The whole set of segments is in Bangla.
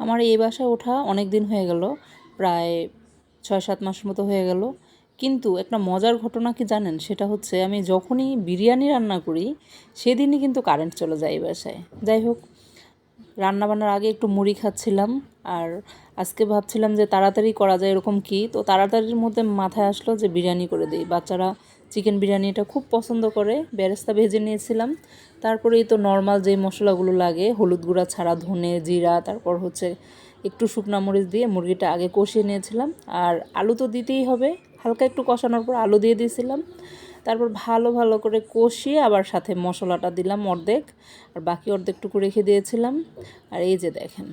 আমার এই বাসায় ওঠা অনেক দিন হয়ে গেল, প্রায় 6-7 মাস মতো হয়ে গেল। কিন্তু একটা মজার ঘটনা কি জানেন, সেটা হচ্ছে আমি যখনই বিরিয়ানি রান্না করি সেদিনই কিন্তু কারেন্ট চলে যায় এই বাসায়। যাই হোক, রান্নাবান্নার আগে একটু মুড়ি খাচ্ছিলাম, আর আজকে ভাবছিলাম যে তাড়াতাড়ি করা যায় এরকম কি, তো তাড়াতাড়ির মধ্যে মাথায় আসলো যে বিরিয়ানি করে দিই। বাচ্চারা চিকেন বিরিয়ানিটা খুব পছন্দ করে। বেরেস্তা ভেজে নিয়েছিলাম, তারপরেই তো নর্মাল যেই মশলাগুলো লাগে, হলুদ গুঁড়া ছাড়া ধনে জিরা, তারপর হচ্ছে একটু শুকনা মরিচ দিয়ে মুরগিটা আগে কষিয়ে নিয়েছিলাম। আর আলু তো দিতেই হবে, হালকা একটু কষানোর পর আলু দিয়ে দিয়েছিলাম। তারপর ভালো ভালো করে কষিয়ে আবার সাথে মশলাটা দিলাম অর্ধেক, আর বাকি অর্ধেকটুকু রেখে দিয়েছিলাম। আর এই যে দেখেন,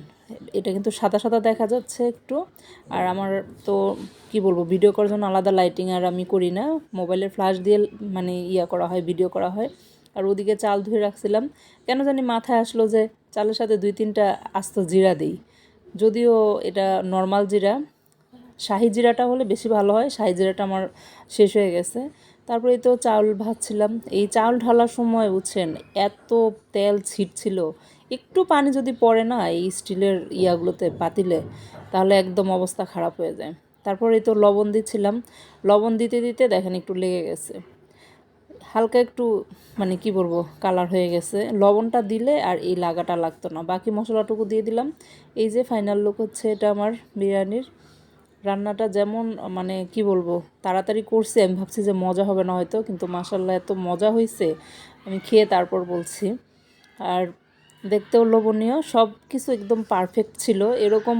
এটা কিন্তু সাদা সাদা দেখা যাচ্ছে একটু। আর আমার তো কি বলবো, ভিডিও করার জন্য আলাদা লাইটিং আর আমি করি না, মোবাইলের ফ্ল্যাশ দিয়ে মানে করা হয়, ভিডিও করা হয়। আর ওদিকে চাল ধুয়ে রাখছিলাম, কেন জানি মাথায় আসলো যে চালের সাথে 2-3টা আস্ত জিরা দিই। যদিও এটা নর্মাল জিরা, শাহি জিরাটা হলে বেশি ভালো হয়, শাহি জিরাটা আমার শেষ হয়ে গেছে। তারপরে তো চাউল ভাজছিলাম, এই চাউল ঢালার সময় বুঝছেন এত তেল ছিটছিল। একটু পানি যদি পড়ে না এই স্টিলের ইয়াগুলোতে, পাতিলে, তাহলে একদম অবস্থা খারাপ হয়ে যায়। তারপরে তো লবণ দিচ্ছিলাম, লবণ দিতে দিতে দেখেন একটু লেগে গেছে, হালকা একটু মানে কি বলবো কালার হয়ে গেছে। লবণটা দিলে আর এই লাগাটা লাগতো না, বাকি মশলাটুকু দিয়ে দিলাম। এই যে ফাইনাল লুক হচ্ছে এটা আমার বিরিয়ানির। রান্নাটা যেমন মানে কি বলবো তাড়াতাড়ি করছি, আমি ভাবছি যে মজা হবে না হয়তো, কিন্তু মাশাআল্লাহ এত মজা হয়েছে, আমি খেয়ে তারপর বলছি। আর দেখতেও লোভনীয়, সব কিছু একদম পারফেক্ট ছিল। এরকম